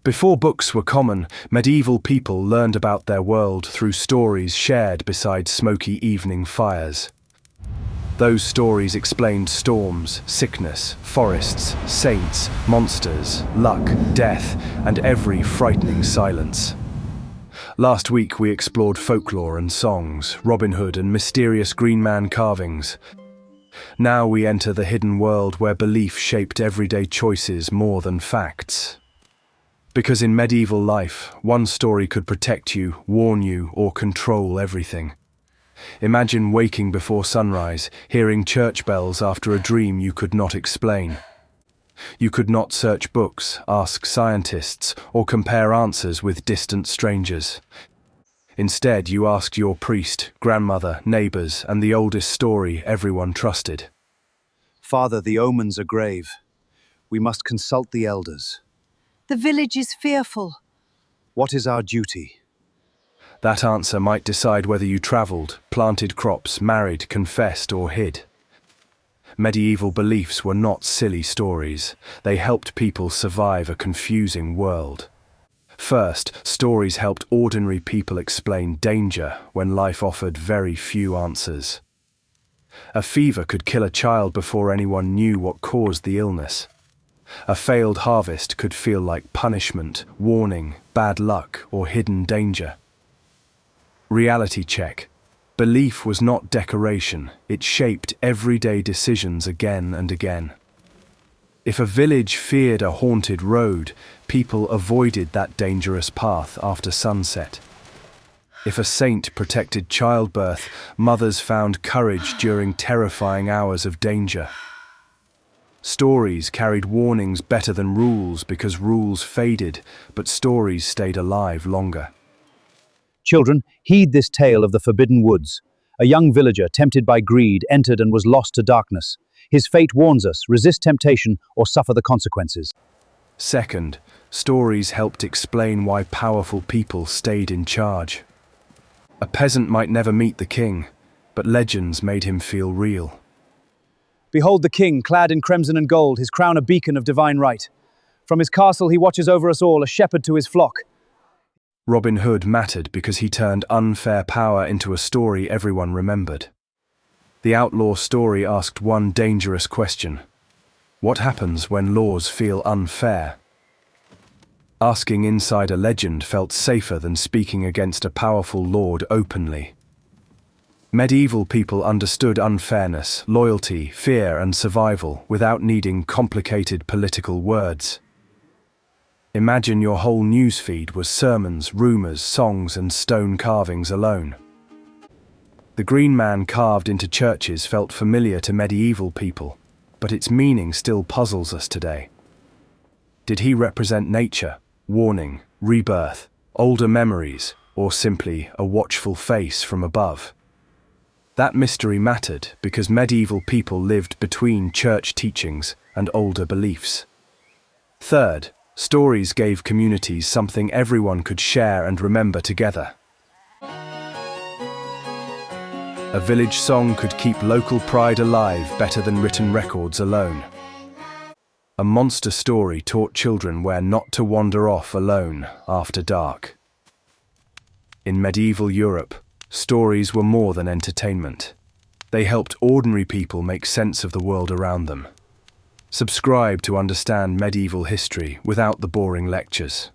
Before books were common, medieval people learned about their world through stories shared beside smoky evening fires. Those stories explained storms, sickness, forests, saints, monsters, luck, death, and every frightening silence. Last week we explored folklore and songs, Robin Hood and mysterious green man carvings. Now we enter the hidden world where belief shaped everyday choices more than facts. Because in medieval life, one story could protect you, warn you, or control everything. Imagine waking before sunrise, hearing church bells after a dream you could not explain. You could not search books, ask scientists, or compare answers with distant strangers. Instead, you asked your priest, grandmother, neighbors, and the oldest story everyone trusted. Father, the omens are grave. We must consult the elders. The village is fearful. What is our duty? That answer might decide whether you traveled, planted crops, married, confessed, or hid. Medieval beliefs were not silly stories. They helped people survive a confusing world. First, stories helped ordinary people explain danger when life offered very few answers. A fever could kill a child before anyone knew what caused the illness. A failed harvest could feel like punishment, warning, bad luck, or hidden danger. Reality check. Belief was not decoration, it shaped everyday decisions again and again. If a village feared a haunted road, people avoided that dangerous path after sunset. If a saint protected childbirth, mothers found courage during terrifying hours of danger. Stories carried warnings better than rules because rules faded, but stories stayed alive longer. Children, heed this tale of the forbidden woods. A young villager, tempted by greed, entered and was lost to darkness. His fate warns us: resist temptation or suffer the consequences. Second, stories helped explain why powerful people stayed in charge. A peasant might never meet the king, but legends made him feel real. Behold the king, clad in crimson and gold, his crown a beacon of divine right. From his castle he watches over us all, a shepherd to his flock. Robin Hood mattered because he turned unfair power into a story everyone remembered. The outlaw story asked one dangerous question: what happens when laws feel unfair? Asking inside a legend felt safer than speaking against a powerful lord openly. Medieval people understood unfairness, loyalty, fear, and survival without needing complicated political words. Imagine your whole newsfeed was sermons, rumors, songs, and stone carvings alone. The green man carved into churches felt familiar to medieval people, but its meaning still puzzles us today. Did he represent nature, warning, rebirth, older memories, or simply a watchful face from above? That mystery mattered because medieval people lived between church teachings and older beliefs. Third, stories gave communities something everyone could share and remember together. A village song could keep local pride alive better than written records alone. A monster story taught children where not to wander off alone after dark. In medieval Europe, stories were more than entertainment. They helped ordinary people make sense of the world around them. Subscribe to understand medieval history without the boring lectures.